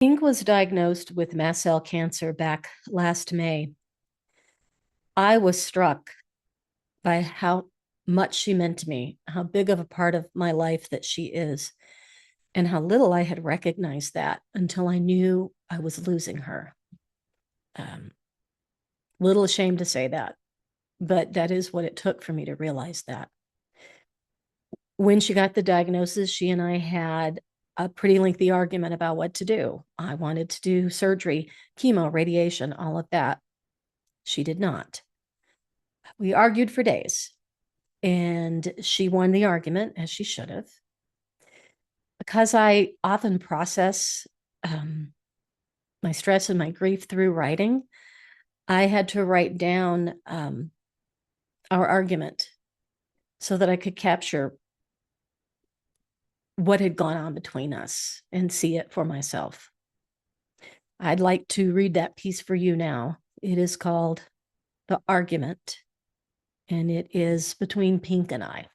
Pink was diagnosed with mast cell cancer back last May. I was struck by how much she meant to me, how big of a part of my life that she is, and how little I had recognized that until I knew I was losing her. Um, little ashamed to say that, but that is what it took for me to realize that. When she got the diagnosis, she and I had a pretty lengthy argument about what to do. I wanted to do surgery, chemo, radiation, all of that. She did not. We argued for days, and she won the argument, as she should have. Because I often process my stress and my grief through writing, I had to write down our argument so that I could capture what had gone on between us and see it for myself. I'd like to read that piece for you now. It is called The Argument, and it is between Pink and I.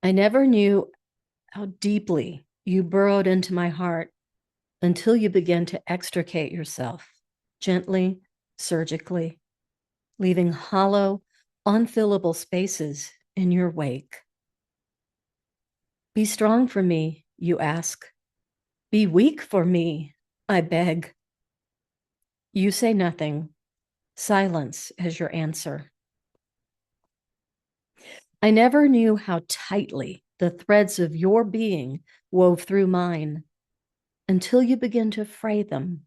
I never knew how deeply you burrowed into my heart until you began to extricate yourself gently, surgically, leaving hollow, unfillable spaces in your wake. Be strong for me, you ask. Be weak for me, I beg. You say nothing, silence as your answer. I never knew how tightly the threads of your being wove through mine until you begin to fray them,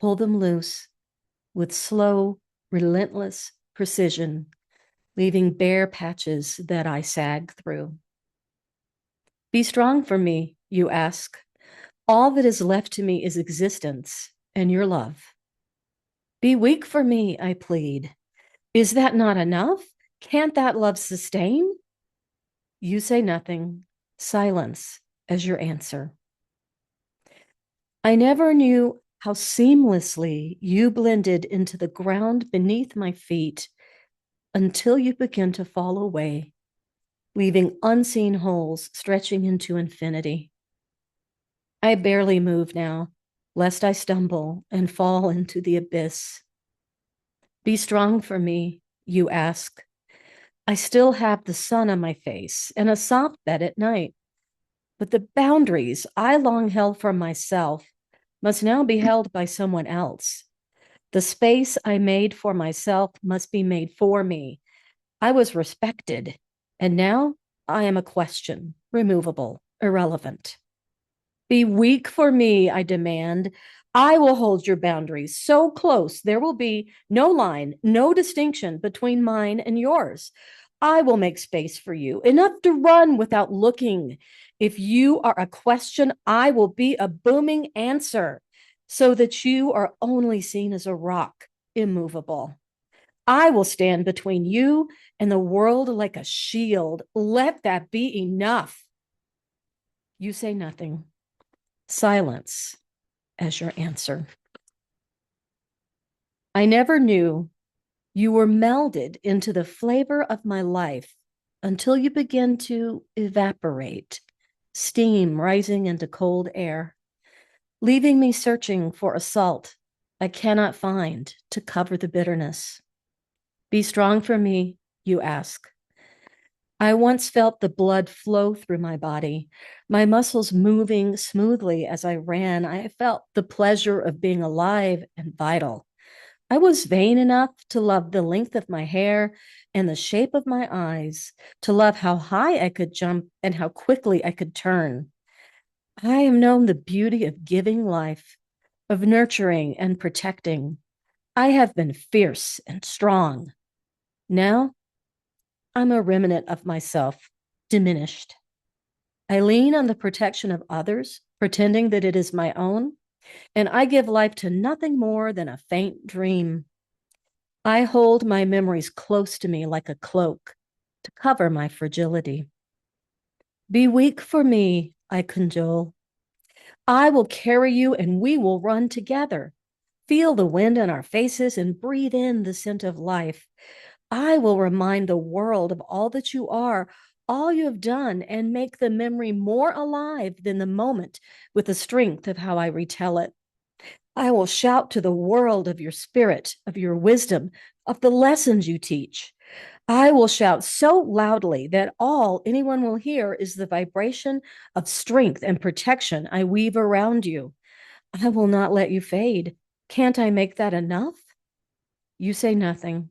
pull them loose with slow, relentless precision, leaving bare patches that I sag through. Be strong for me, you ask. All that is left to me is existence and your love. Be weak for me, I plead. Is that not enough? Can't that love sustain? You say nothing, silence as your answer. I never knew how seamlessly you blended into the ground beneath my feet until you begin to fall away, leaving unseen holes stretching into infinity. I barely move now, lest I stumble and fall into the abyss. Be strong for me, you ask. I still have the sun on my face and a soft bed at night, but the boundaries I long held for myself must now be held by someone else. The space I made for myself must be made for me. I was respected, and now I am a question, removable, irrelevant. Be weak for me, I demand. I will hold your boundaries so close there will be no line, no distinction between mine and yours. I will make space for you, enough to run without looking. If you are a question, I will be a booming answer so that you are only seen as a rock, immovable. I will stand between you and the world like a shield. Let that be enough. You say nothing. Silence as your answer. I never knew you were melded into the flavor of my life until you begin to evaporate, steam rising into cold air, leaving me searching for a salt I cannot find to cover the bitterness. Be strong for me, you ask. I once felt the blood flow through my body, my muscles moving smoothly as I ran. I felt the pleasure of being alive and vital. I was vain enough to love the length of my hair and the shape of my eyes, to love how high I could jump and how quickly I could turn. I have known the beauty of giving life, of nurturing and protecting. I have been fierce and strong. Now I'm a remnant of myself, diminished. I lean on the protection of others, pretending that it is my own, and I give life to nothing more than a faint dream. I hold my memories close to me like a cloak to cover my fragility. Be weak for me, I cajole. I will carry you and we will run together. Feel the wind in our faces and breathe in the scent of life. I will remind the world of all that you are, all you have done and make the memory more alive than the moment with the strength of how I retell it. I will shout to the world of your spirit, of your wisdom, of the lessons you teach. I will shout so loudly that all anyone will hear is the vibration of strength and protection I weave around you. I will not let you fade. Can't I make that enough? You say nothing.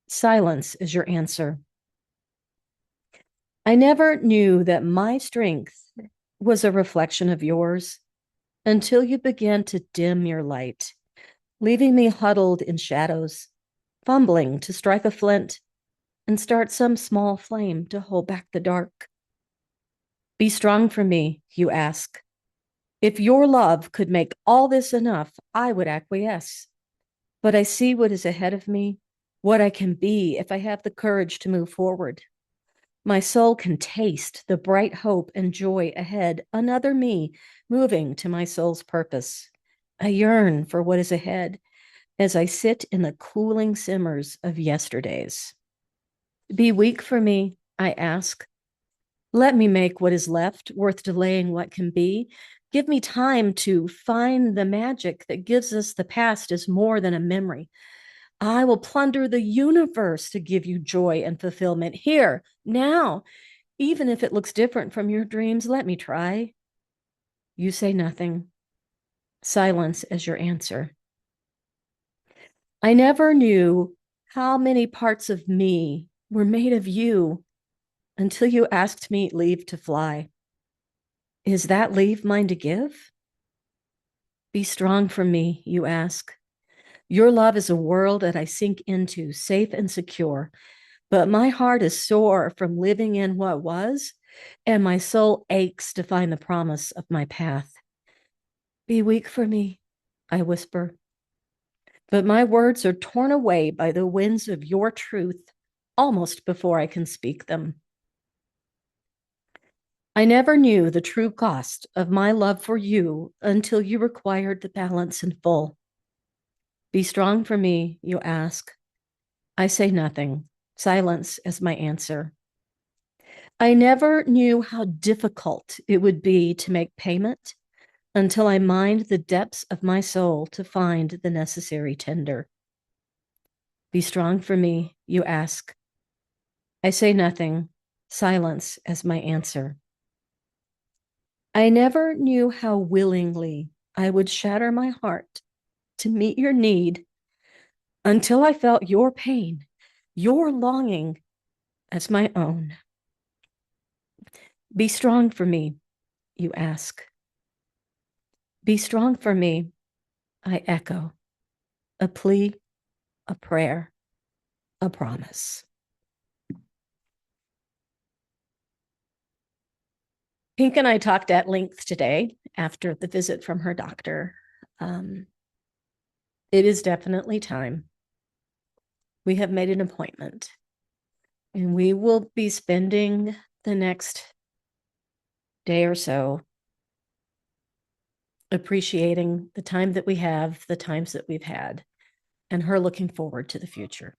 Silence is your answer. I never knew that my strength was a reflection of yours until you began to dim your light, leaving me huddled in shadows, fumbling to strike a flint and start some small flame to hold back the dark. Be strong for me, you ask. If your love could make all this enough, I would acquiesce. But I see what is ahead of me, what I can be if I have the courage to move forward. My soul can taste the bright hope and joy ahead, another me moving to my soul's purpose. I yearn for what is ahead as I sit in the cooling simmers of yesterdays. Be weak for me, I ask. Let me make what is left worth delaying what can be. Give me time to find the magic that gives us the past as more than a memory. I will plunder the universe to give you joy and fulfillment here, now. Even if it looks different from your dreams, let me try. You say nothing. Silence as your answer. I never knew how many parts of me were made of you until you asked me leave to fly. Is that leave mine to give? Be strong for me, you ask. Your love is a world that I sink into, safe and secure. But my heart is sore from living in what was, and my soul aches to find the promise of my path. Be weak for me, I whisper. But my words are torn away by the winds of your truth almost before I can speak them. I never knew the true cost of my love for you until you required the balance in full. Be strong for me, you ask. I say nothing, silence as my answer. I never knew how difficult it would be to make payment until I mined the depths of my soul to find the necessary tender. Be strong for me, you ask. I say nothing, silence as my answer. I never knew how willingly I would shatter my heart to meet your need until I felt your pain, your longing as my own. Be strong for me, you ask. Be strong for me, I echo. A plea, a prayer, a promise. Pink and I talked at length today after the visit from her doctor. It is definitely time. We have made an appointment, and we will be spending the next day or so appreciating the time that we have, the times that we've had, and her looking forward to the future.